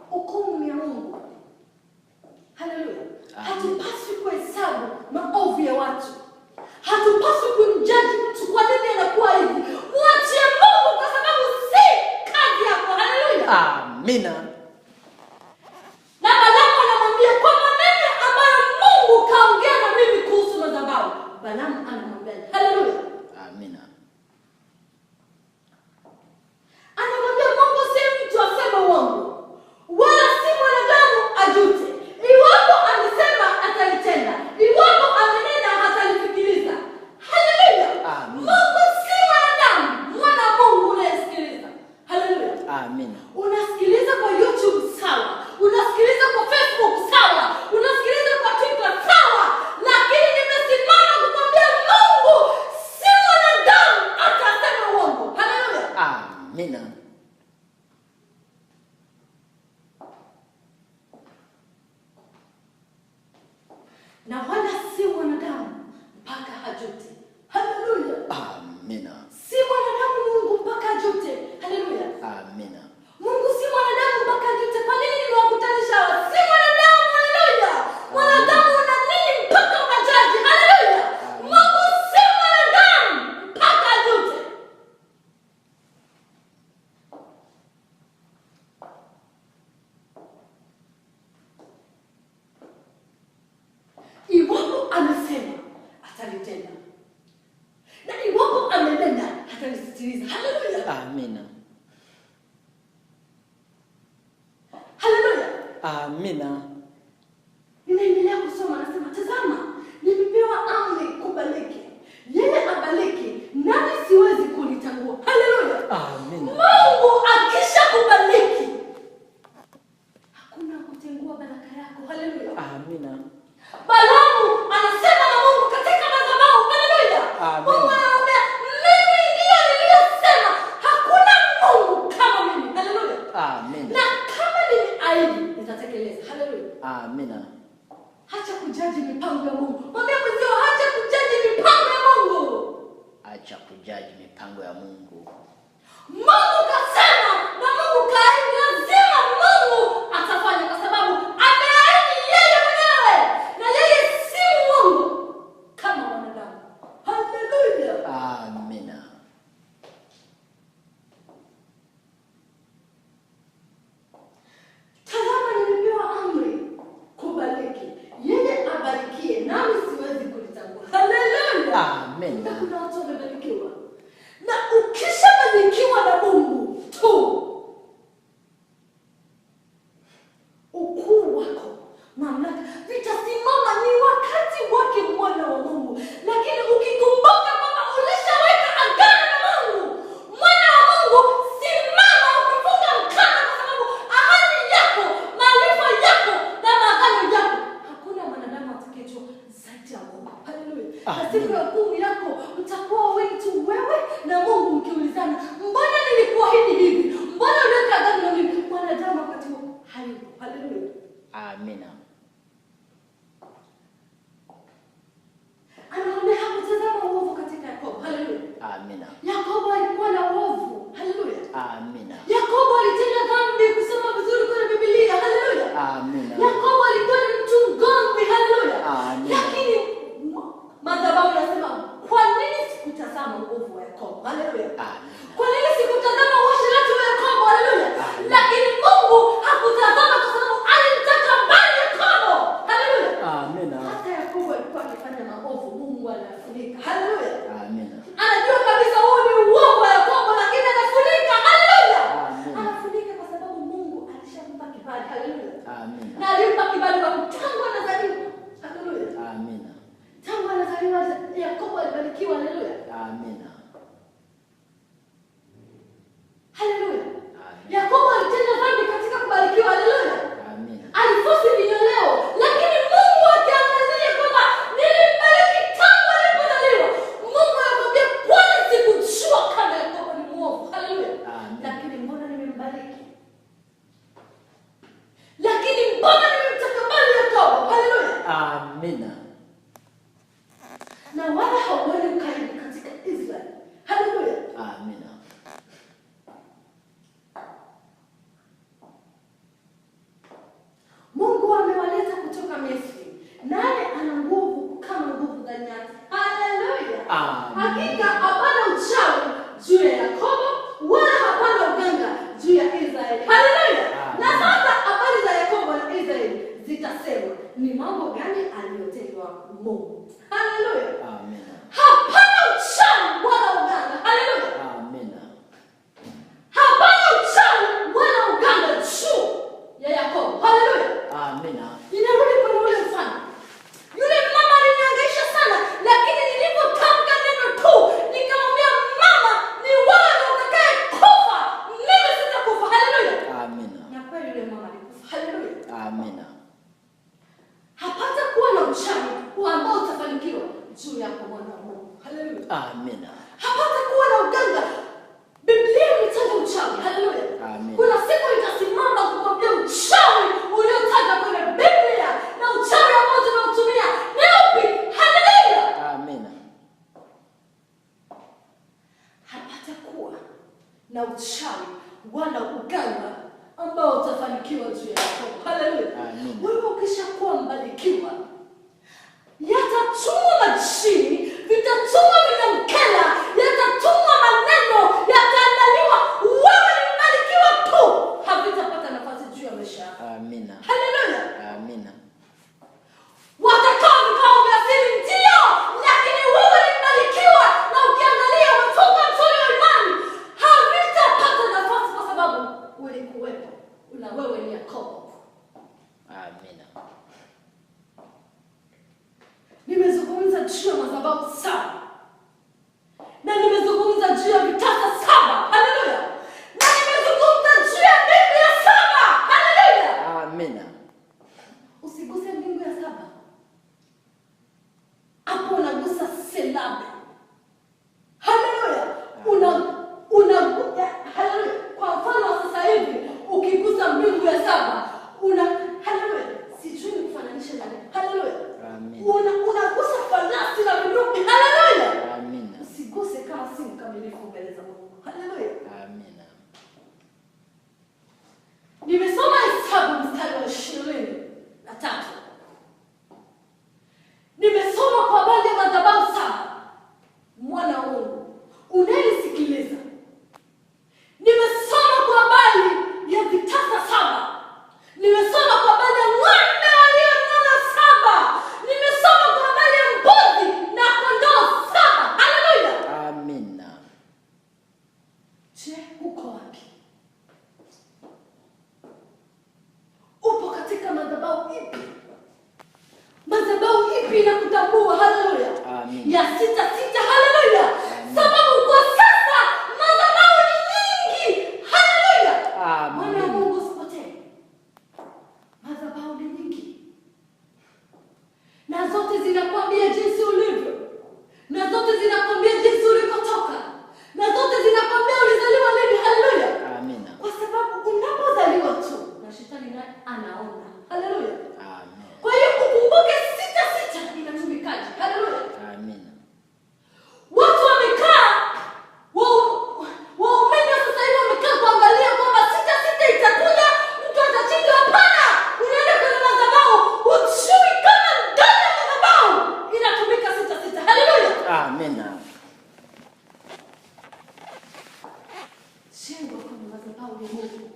Hukumu ya Mungu. Haleluya. Hatupaswi kuhesabu maovu ya watu. Hatupaswi kumjaji mtu kwa nini anakuwa hivi. Mwachie Mungu, kwa sababu si kazi yako. Haleluya. Amina. Na Balaamu anamwambia kwa maneno ambayo Mungu kaongea na mimi kuhusu madhabahu. Balaamu anamwambia, haleluya. Amina. Anamwambia Mungu si mtu aseme uongo, wala si mwanadamu ajute. Iwapo amesema atalitenda, iwapo amenena hatalifikiriza. Haleluya. Mungu si mwanadamu, mwana wa Mungu unayesikiliza. Haleluya. Amina. Unasikiliza kwa YouTube sawa, unasikiliza kwa Facebook sawa, unasikiliza kwa Twitter sawa, lakini nimesimama kukwambia Mungu si mwanadamu atasema uongo. Haleluya. Amina. Na wala si mwanadamu mpaka ajute. Haleluya. Amina. Si mwanadamu Mungu mpaka ajute. Haleluya. Amina. Mungu si mwanadamu mpaka ajute. Kwa nini nimewakutanisha hawa? Si mwanadamu. Haleluya. Mwanadamu una nini mpaka unajaji? Haleluya. Mungu si mwanadamu mpaka ajute. Iwapo amesema atalitenda, na iwapo amenena hatalisitiriza. Haleluya. Amina. Haleluya. Amina. Ninaendelea kusoma, nasema tazama, nimepewa amri kubariki. Yeye abariki, nami siwezi kulitangua. Haleluya. Amina. Mungu akisha kubariki, hakuna kutengua baraka yako. Haleluya. Amina. Balaamu anasema na Mungu katika madhabahu. Haleluya. Mungu anamwambia, mimi ndiye niliyosema, hakuna Mungu kama mimi. Haleluya. Amina. Na kama nimeahidi nitatekeleza. Haleluya. Amina. Hacha kujaji mipango ya Mungu. Mwambie mwenzio, hacha kujaji mipango ya Mungu. Acha kujaji mipango ya Mungu. Mungu kasema na Mungu kaahidi, lazima Mungu atafanya, kwa sababu ameahidi yeye mwenyewe, na yeye si Mungu kama wanadamu. Haleluya. Amina. Tazama, nimepewa amri kubariki. Yeye abarikie, nami siwezi kulitangua. Haleluya. Amina. Na kuna watu wamebarikiwa. Na ukishabarikiwa na Mungu tu, Amina. Anaona hakutazama uovu katika Yakobo. Haleluya. Amina. Yakobo alikuwa na uovu. Haleluya. Amina. Yakobo alitenda dhambi, kusoma vizuri kwenye Biblia. Haleluya. Amina. Yakobo alikuwa ni mtu mgomvi. Haleluya. Amina. Lakini madhabahu yanasema, kwa nini sikutazama uovu wa Yakobo? Haleluya. Amina. Kwa nini sikutazama uasherati wa Yakobo? Haleluya. Lakini Mungu hakutazama kwa sababu alimtaka mbali Yakobo. Haleluya. Amina. Hata Yakobo alikuwa akifanya maovu, Mungu anafunika. Haleluya. Amina. Anajua kabisa huu ni uovu wa Yakobo, lakini anafunika. Haleluya. Amina. Anafunika kwa sababu Mungu alishampa kibali. Haleluya. Amina. Na alimpa kibali kwa tangu anazaliwa. Haleluya. Amina. Tangu anazaliwa Yakobo alibarikiwa. Haleluya. Amina. Haleluya. Amina. Yakobo alitenda dhambi katika kubarikiwa. Haleluya. Amina. Alifosi vinyoleo, lakini Mungu akiangalia kwamba nilimbariki tangu alipozaliwa. Mungu anamwambia, kwani sikujua kama Yakobo ni mwovu. Haleluya. Lakini mbona nimembariki? Lakini mbona nimemtakabali Yakobo? Haleluya. Amina. Na wala hauoni ukarimu katika Israeli. Haleluya. Amina. Mungu amewaleta kutoka Misri, naye ana nguvu kama nguvu za nyati. Haleluya. Hakika hapana uchawi juu ya Yakobo, wala hapana uganga juu ya Israeli. Haleluya. Na sasa habari za Yakobo na Israeli zitasemwa, ni mambo gani aliyotendwa Mungu. Haleluya. Amina. Hapana uchawi wala uganga. Haleluya. Amina. Hapana uchawi wala uganga juu ya Yakobo. Haleluya. Amina. Ninarudi kwenye ule mfano. Yule mama alinihangaisha sana, lakini nilipotamka neno tu, nikamwambia mama, ni wewe utakaye kufa, mimi sitakufa. Haleluya. Amina. Na kweli yule mama alikufa. Haleluya. Amina. Hapata kuwa na uchawi ambao utafanikiwa juu yako mwana wa Mungu. Haleluya. Amina. Hapata kuwa na uganga. Biblia imetaja uchawi. Haleluya. Amina. Kuna siku itasimama kukwambia uchawi uliotaja kwenye Biblia na uchawi ambao tunautumia ni upi? Haleluya. Amina. Hapata kuwa na uchawi wala uganga ambao utafanikiwa juu ya Yakobo. Haleluya. Amina. Wewe ukishakuwa mbarikiwa, yatatumwa majini, vitatumwa vinamkela, yatatumwa maneno, yataandaliwa. Wewe ni mbarikiwa tu, havitapata nafasi juu ya maisha yako. Amina. Haleluya. Amina. Watakaa vikao vya siri, ndio, lakini wewe ni mbarikiwa, na ukiangalia watoka msuri wa imani, havitapata nafasi kwa sababu ulikuwepo na wewe ni Yakobo. Amina. Nimezungumza juu ya madhabahu 7 na nimezungumza juu ya vitasa 7. Haleluya. Na nimezungumza juu ya mbingu ya 7. Haleluya. Amina. Usiguse mbingu ya 7. Hapo unagusa selabe. Haleluya. Haleluya. Kwa mfano sasa hivi ukigusa mbingu ya 7 haleluya. Sijui kufananisha na nini. Haleluya. Amina. Unagusa falasi na bunduki. Haleluya. Amina. Usiguse kama si mkamilifu mbele za Mungu. Haleluya. Amina. kwenye madhabahu ya Mungu.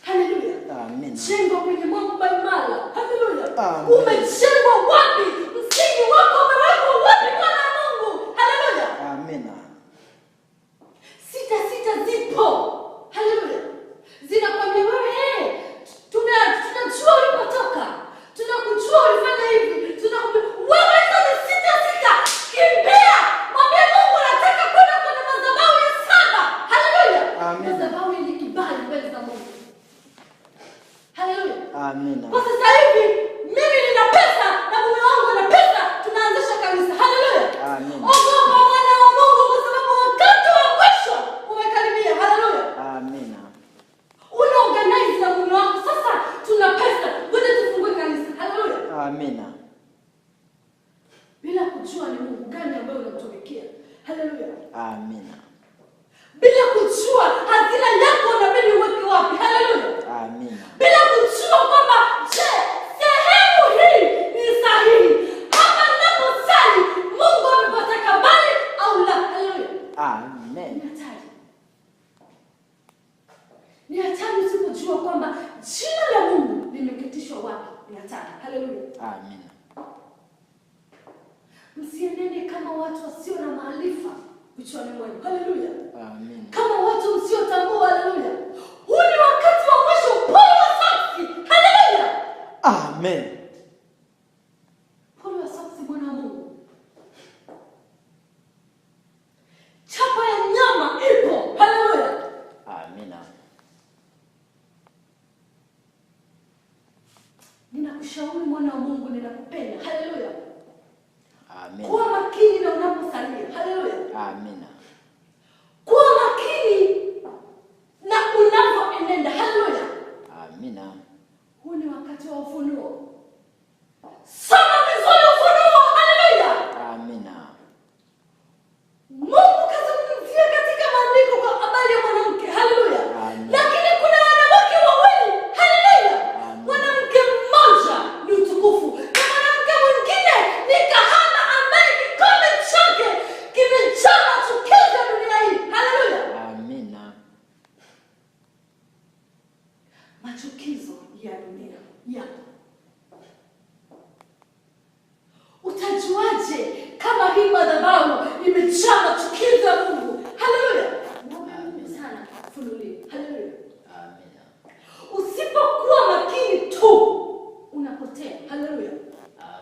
Haleluya. Amina. Jengo kwenye mwamba imara. Haleluya. Amen. Umejengwa wapi? Msingi wako umewekwa wapi Bwana Mungu? Haleluya. Amina. Sita zipo. Haleluya. Zinakwambia wewe, tunajua ulipotoka. Tunakujua ulifanya hivi. Tunakwambia wewe hizo ni sita. Kimbia. Mwambie Mungu nataka kwenda kwenye madhabahu ya 7. Haleluya. Amen. Madhabahu yenye kibali mbele za Mungu. Haleluya. Amina. Kwa sasa hivi mimi nina pesa na mume wangu ana pesa, tunaanzisha kanisa. Haleluya. Amen. Ogopa mwana wa Mungu kwa sababu wakati wa mwisho umekaribia. Haleluya. Amina. Una organize na mume wako. Sasa tuna pesa. Ngoja tufungue kanisa. Haleluya. Amina. Bila kujua ni Mungu gani ambaye unamtumikia. Haleluya. Amina. Bila kujua hazina yako unabidi uweke wapi. Haleluya. Amina. Bila kujua kwamba je, sehemu hii ni sahihi. Hapa ninaposali Mungu amepata kabali au la. Haleluya. Amen. Ni hatari. Ni hatari usipojua kwamba jina la Mungu limeketishwa wapi. Ni hatari. Haleluya. Amina. Msienende kama watu wasio na maarifa vichwani mwenu. Haleluya. Amen. Kama watu msiotambua. Haleluya. Huu ni wakati wa mwisho. Pole wa saksi. Haleluya. Amen. Pole wa saksi Bwana wa Mungu. Chapa ya nyama ipo. Haleluya. Amina. Ninakushauri mwana wa Mungu, ninakupenda. Haleluya. Amen. Kuwa makini na unaposalia. Haleluya. Amina. Kuwa makini na unapoenenda. Haleluya. Amina. Huu ni wakati wa ufunuo. Soma vizuri ufunuo. Haleluya. Amina. Mungu kazungumzia katika maandiko kwa habari ya mwanamke. Haleluya. Amen. Lakini kuna wanawake wawili. Haleluya. Amen. Mwanamke mmoja ni utukufu na mwanamke mwingine ni kahaba ambaye kikombe chake kimejaa machukizo ya dunia hii. Haleluya. Amina. Machukizo ya dunia yapo. Utajuaje kama hii madhabahu imejaa machukizo ya Mungu? Haleluya. Mwombe Mungu sana funulie. Haleluya. Amina. Usipokuwa makini tu unapotea. Haleluya.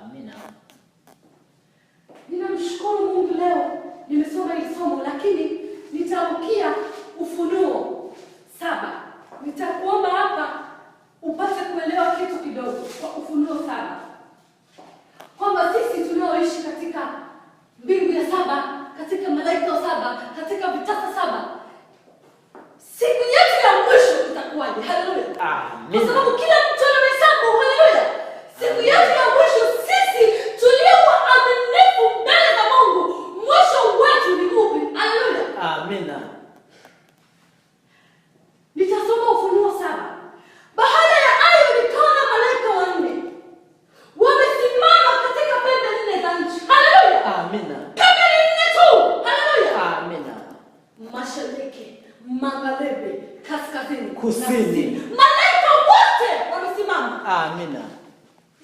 Amina. Ninamshukuru Mungu leo nimesoma hili somo, lakini nitarukia Ufunuo 7. Nitakuomba hapa upate kuelewa kitu kidogo kwa Ufunuo 7. Kwamba sisi tunaoishi katika mbingu ya 7, katika malaika wa 7, katika vitasa 7, siku yetu ya mwisho itakuwaje? Haleluya. Amen. Kwa sababu kila mtu anahesabu. Haleluya. Siku yetu ya mwisho sisi tulio waaminifu mbele za Mungu, mwisho wetu ni upi? Haleluya. Amina. Nitasoma Ufunuo 7. Baada ya hayo nikaona malaika wanne wamesimama katika pembe 4 za nchi. Haleluya. Amina. Pembe 4 tu. Haleluya. Amina. Mashariki, magharibi, kaskazini, Kusini. malaika wote wamesimama. Amina.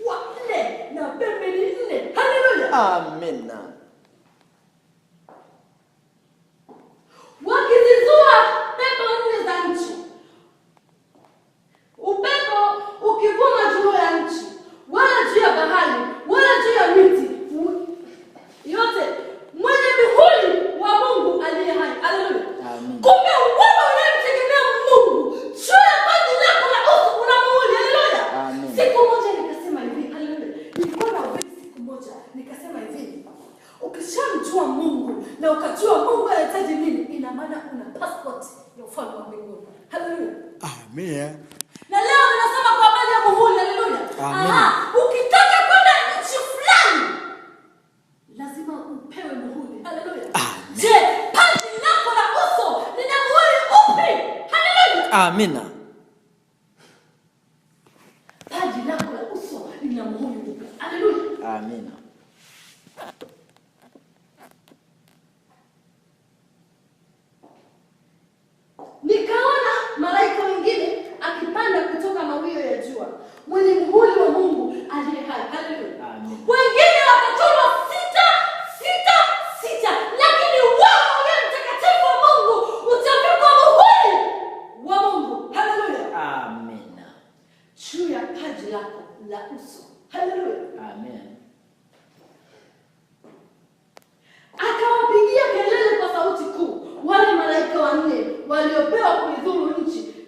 Wanne na pembe 4. Haleluya. Amina. Wakizizua pepo 4 za nchi. Upepo ukivuma juu ya nchi, wala juu ya bahari, wala juu ya miti yote, mwenye mihuri wa Mungu aliye hai. Haleluya. Amen. Kumbe wewe unayemtegemea Mungu, juu ya vazi lako la uso kuna muhuri. Haleluya. Amen. Siku moja nikasema hivi. Haleluya. Nilikuwa na ubiri siku moja nikasema hivi. Ukishamjua Mungu na ukajua Mungu anahitaji nini, ina maana una passport ya ufalme wa mbinguni. Haleluya. Amen. Na leo ninasema kwa habari ya muhuri. Haleluya. Amen. Ukitaka kwenda nchi fulani lazima upewe muhuri. Haleluya. Amen. Je, paji lako la uso lina muhuri upi? Haleluya. Amina. Paji lako la uso lina muhuri upi? Haleluya. Amina.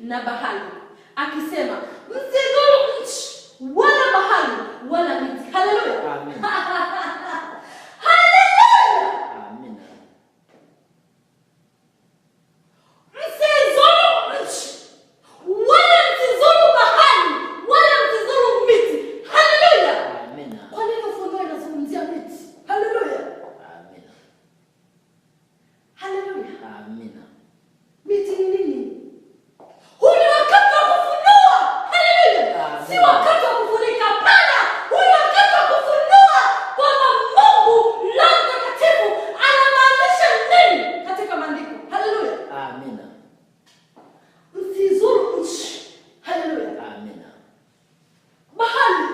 na bahari, akisema msidhuru nchi wala bahari wala miti. Haleluya. Amen. Haleluya. Amina. Msidhuru nchi wala msidhuru bahari wala msidhuru miti. Haleluya. Amina. Kwa nini Ufunuo inazungumzia miti? Haleluya. Amina. Haleluya. Amina. Miti ni nini? Huu ni wakati wa kufunua. Haleluya. Si wakati wa kufunika. Hapana. Huu ni wakati wa kufunua kwamba Mungu Roho Mtakatifu anamaanisha nini katika maandiko. Haleluya. Amina. Msizuru nchi. Haleluya. Amina. Bahari.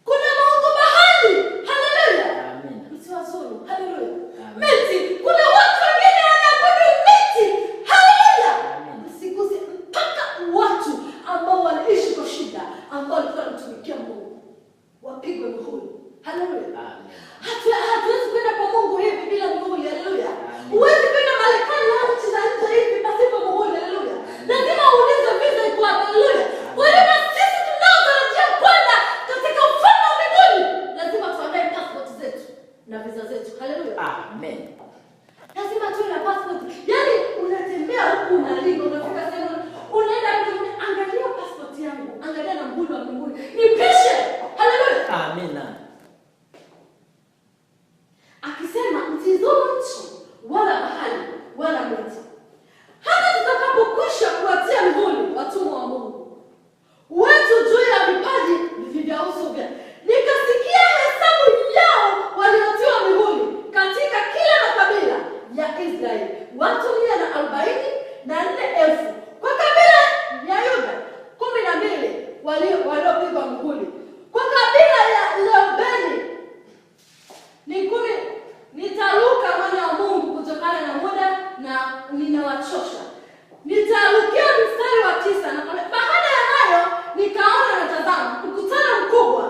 Kuna Mungu bahari. Haleluya. Amina. Msiwazuru. Haleluya. Amen. Miti. Kuna watu wengine wanaabudu miti. Haleluya. Amen. Msiguse mpaka watu ambao wanaishi kwa shida, ambao walikuwa wanamtumikia Mungu wapigwe muhuri. Haleluya. Amen. Hatuwezi kwenda kwa Mungu hivi bila muhuri. Haleluya. Amen. Huwezi kwenda Marekani au nchi za nje hivi pasipo muhuri. Haleluya. Lazima uulize visa iko wapi. Haleluya. Kwa hiyo na sisi tunaotarajia kwenda katika ufalme wa mbinguni lazima tuandae passport zetu na visa zetu. Haleluya. Amen. Lazima tuwe na passport. Yaani unatembea huku unalinga, unafika sehemu unaenda mbinguni, angalia passport yangu, angalia na muhuri wa mbinguni. Nipishe. Haleluya. Amina. Akisema msizuru nchi wala bahari wala miti, hata tutakapokwisha kuwatia mihuri watumwa wa Mungu wetu juu ya vipaji vya uso vyake. Nikasikia hesabu yao waliotiwa mihuri katika kila makabila ya Israeli, watu 144,000. Kwa kabila ya Yuda 12 waliopigwa mihuri. Kwa kabila ya Reubeni ni 10. Nitaruka mwana wa Mungu kutokana na muda na ninawachosha. Nitarukia mstari wa 9 na baada ya hayo nikaona na tazama mkutano mkubwa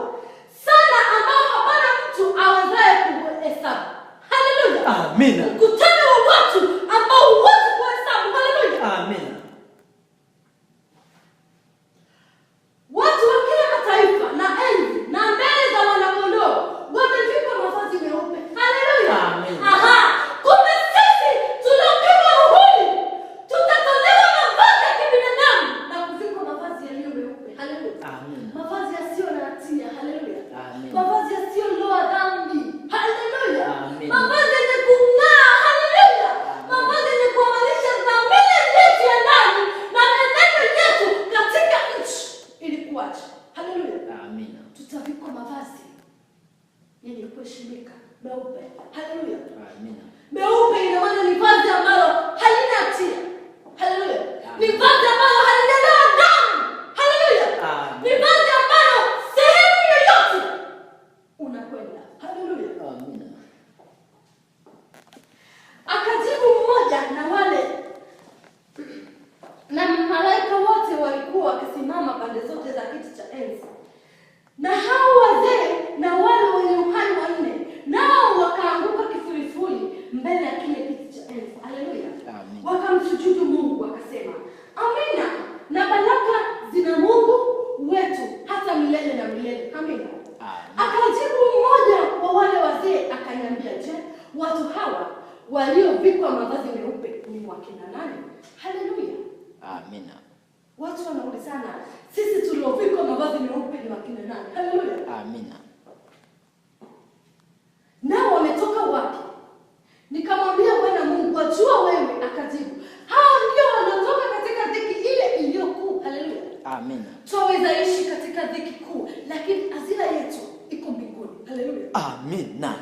sana ambao hapana mtu awezaye kuhesabu. Haleluya. Amina. Mkutano wa watu ambao huwezi kuhesabu. Haleluya. Amina. Watu wa kila mataifa na enzi na mbele za mwanakondoo wamevikwa mavazi meupe. Haleluya. Amen. Aha. Kumbe sisi tuliopigwa muhuri tutatolewa mavazi ya kibinadamu na kuvikwa mavazi yaliyo meupe. Haleluya. Amen. Mavazi yasiyo na hatia. Haleluya. Amen. Mavazi yasiyoloa dhambi. Haleluya. Amen. Mavazi yenye kung'aa. Haleluya. Mavazi yenye kuamanisha dhamira yetu ya ndani na menendo yetu katika nchi ilikuwaje. Haleluya. Amina. Tutavikwa mavazi yenye kuheshimika meupe. Haleluya. Amina. Meupe ina maana ni vazi ambalo halina hatia. Haleluya. Ni vazi ambalo halijaloa damu. Haleluya. Amen. Ni vazi ambalo sehemu yoyote unakwenda. Haleluya. Amina. Akajibu mmoja na wale na malaika wote walikuwa wakisimama pande zote za kiti cha enzi, na hao wazee na wale wenye uhai wanne, nao wakaanguka kifurifuri mbele ya kile kiti cha enzi. Haleluya. Amen. Wakamsujudu Mungu wakasema, amina, na baraka zina Mungu wetu hata milele na milele. Amina. Amen. Akajibu mmoja wa wale wazee akaniambia, je, watu hawa waliovikwa mavazi meupe ni wakina nani? Haleluya. Amina. Watu wanaulizana, sisi tuliovikwa mavazi meupe ni wakina nani? Haleluya. Amina. Nao wametoka wapi? Nikamwambia, Bwana Mungu, wajua wewe. Akajibu, hao ndio wanatoka katika dhiki ile iliyo kuu. Haleluya. Amina. Twaweza ishi katika dhiki kuu, lakini hazina yetu iko mbinguni. Haleluya. Amina.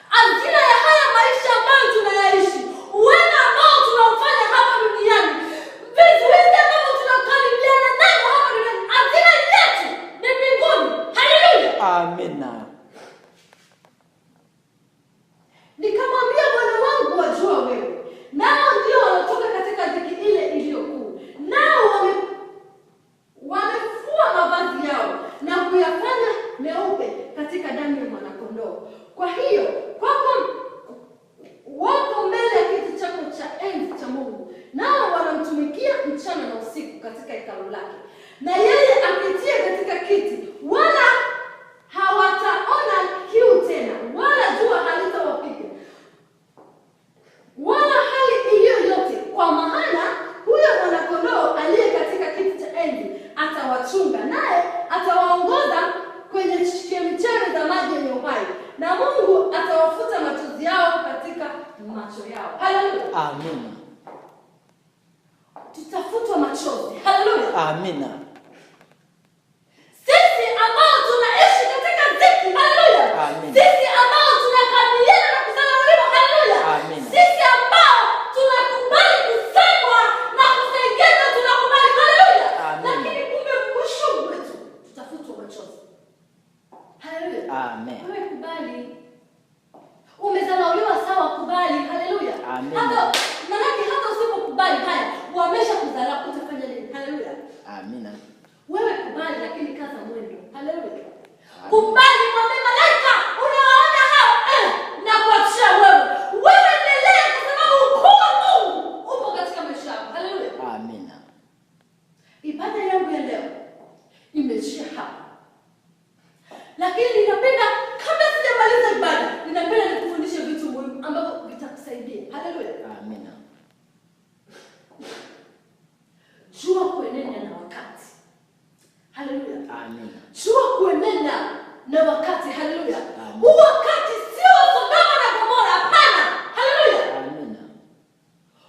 Hazina ya haya maisha ambayo tunayaishi, uwema ambao tunaufanya hapa duniani, vizuizi ambavyo tunakaribiana navyo hapa duniani, hazina yetu ni mbinguni. Haleluya. Amina. Nikamwambia, Bwana wangu, wajua wewe. Nao ndio wanatoka katika dhiki ile iliyo kuu, nao wamefua mavazi yao na kuyafanya meupe katika damu ya mwanakondoo. Kwa hiyo wako mbele ya kiti chako cha enzi cha Mungu, nao wanamtumikia mchana na usiku katika hekalu lake, na yeye aketie katika kiti, wala hawataona kiu tena, wala jua halitawapiga, wala hali iliyo yote, kwa maana huyo mwana-kondoo aliye katika kiti cha enzi atawachunga, naye atawaongoza kwenye chemchemi za maji yenye uhai, na Mungu atawafuta machozi yao katika macho yao. Haleluya. Amina. Tutafutwa machozi. Haleluya. Amina. Sisi ambao tunaishi katika dhiki. Haleluya. Amina. Sisi ambao tunakabiliana na kudharauliwa. Haleluya. Amina. Sisi ambao tunakubali kusemwa na kusengenwa, tunakubali. Haleluya. Amina. Lakini kumbe mwisho wetu tutafutwa machozi. Haleluya. Amen. Wewe kubali. Umedharauliwa, sawa, kubali. Haleluya. Amina. Hata usipokubali haya, wamesha kudharau, utafanya nini? Haleluya. Amina. Wewe kubali, lakini kaza mwendo. Haleluya. Kubali, mwambie malaika, unawaona hao na kuachia wewe. Wewe endelea, kwa sababu ukuu wa Mungu upo katika maisha yako. Haleluya. Amina. Ibada yangu ya leo imeishia hapa. Lakini ninapenda, kabla sijamaliza ibada, ninapenda nikufundishe vitu muhimu ambavyo vitakusaidia. Haleluya. Amina. Jua kuenenda na wakati. Haleluya. Amina. Jua kuenenda na wakati. Haleluya. Huu wakati sio Sodoma na Gomora, hapana. Haleluya. Amina.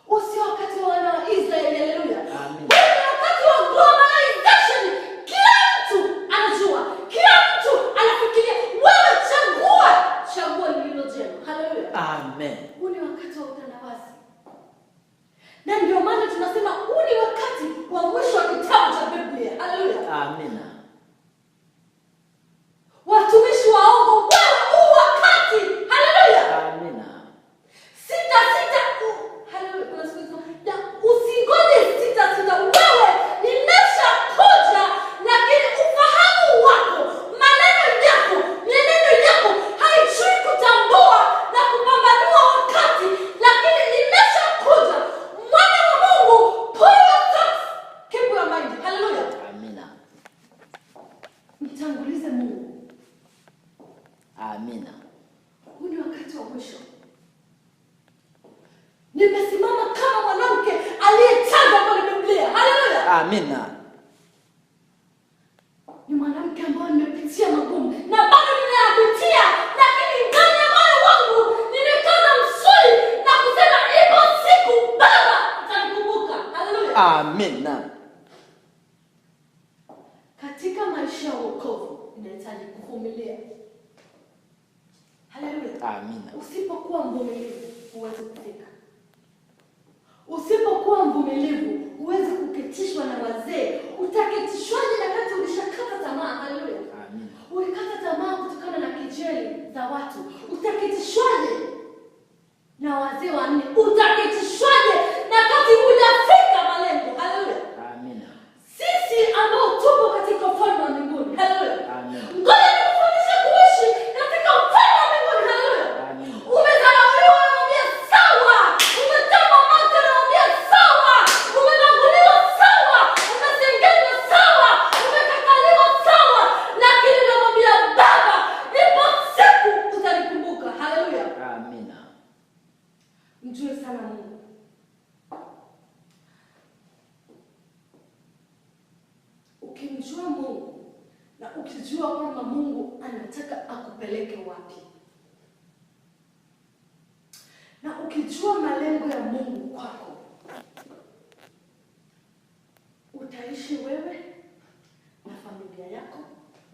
Usio wakati wa wana wa Israeli. Haleluya. Amina. Huu ni wakati wa globalization. Kila mtu anajua, kila mtu anafikiria. Wewe chagua lililo jema. Haleluya. Amen. Huu ni wakati wa utandawazi. Na ndio maana tunasema huu ni wakati wa mwisho wa kitabu cha Biblia. Haleluya. Amina. Watumishi waongo, wewe huu wakati. Haleluya. Amina. Sita. Haleluya. Kuna siku hizo. Usingoje sita. Wewe nimeshakuja, lakini ufahamu wako, maneno yako, mienendo yako haijui kutambua na kupambanua wakati, lakini nimeshakuja. Mwana wa Mungu, pull your thoughts, keep your mind. Haleluya. Amina. Mtangulize Mungu. Amina. Huu ni wakati wa mwisho. Nimesimama kama mwanamke aliyetajwa kwenye Biblia. Haleluya. Amina. Ni mwanamke ambaye nimepitia magumu na bado ninayapitia, lakini ndani ya moyo wangu nimekaza msuli na kusema ipo siku Baba atanikumbuka. Haleluya. Amina. Katika maisha ya wokovu inahitaji kuvumilia. Haleluya. Amina. Usipokuwa mvumilivu huwezi kufika. Usipokuwa mvumilivu huwezi kuketishwa na wazee. Utaketishwaje na kati ulishakata tamaa? Haleluya. Amina. Ulikata tamaa kutokana na kejeli za watu. Utaketishwaje na wazee wanne? Utaketishwaje na kati hujafika malengo? Haleluya. Amina. Sisi ambao tupo katika ufalme wa mbinguni. Haleluya. Amina. Ngoja nikufundishe kuishi katika ufalme wa mbinguni. Haleluya. Amina. Umedharauliwa, naambia sawa. Umetamba mate, naambia sawa. Umebaguliwa, sawa. Umesengenywa, sawa. Umekataliwa, sawa. Lakini namwambia Baba, ipo siku utanikumbuka. Haleluya. Amina. Mjue sana Mungu. Ukimjua Mungu na ukijua kwamba Mungu anataka akupeleke wapi, na ukijua malengo ya Mungu kwako, utaishi wewe na familia yako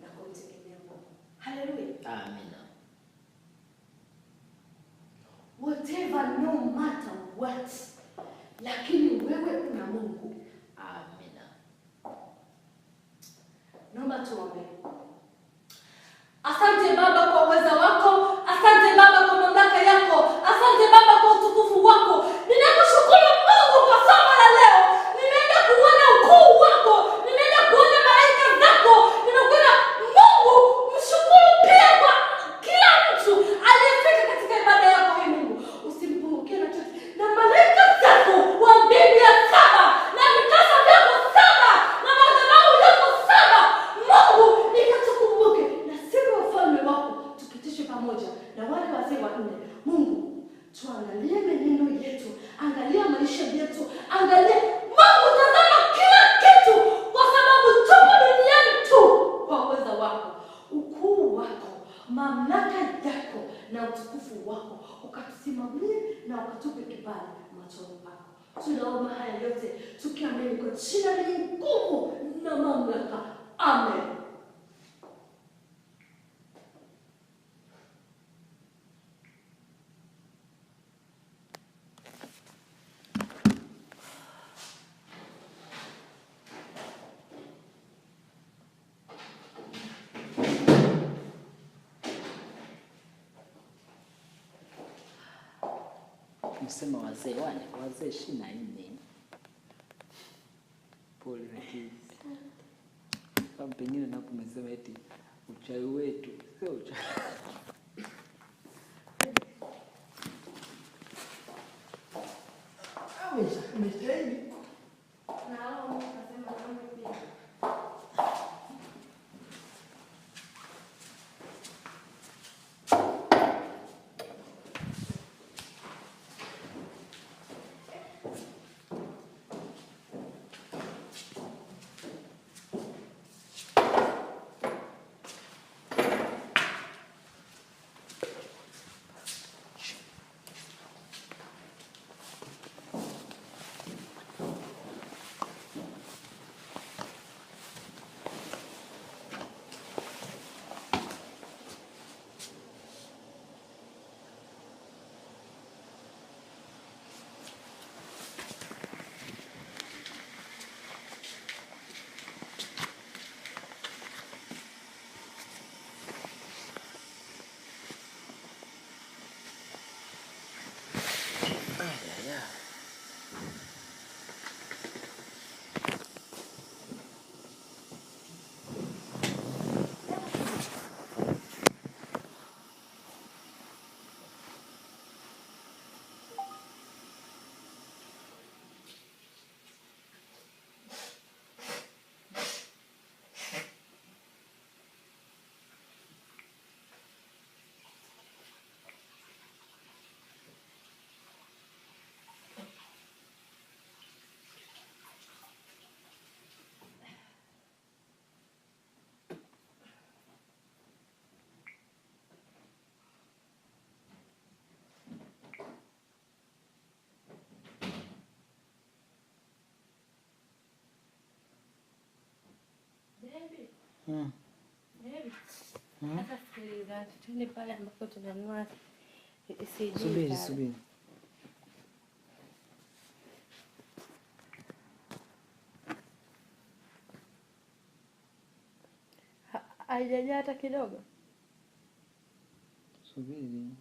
na kumtegemea Mungu. Haleluya. Amina. Whatever, no matter what, lakini wewe una Mungu. Amina. Naomba tuombe. Asante Baba kwa uweza wako. Asante Baba kwa mamlaka yako. Asante Baba kwa utukufu wako. Ninakushukuru Mungu kwa somo la leo. Nimeenda kuona ukuu wako. Nimeenda kuona malaika zako. Nimekuona Mungu. Mshukuru pia kwa yote, tukiamini kwa jina lenye nguvu na mamlaka. Amen. Msema wazee 24. Pole lakini. Kama pengine napo umesema eti uchawi wetu sio uchawi. Umejitahidi. Na wao wakasema naomba pia. Sasa sikiliza, tuende pale ambapo tunanunua CD. Subiri. Haijajaa hata kidogo. Subiri.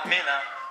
Amina.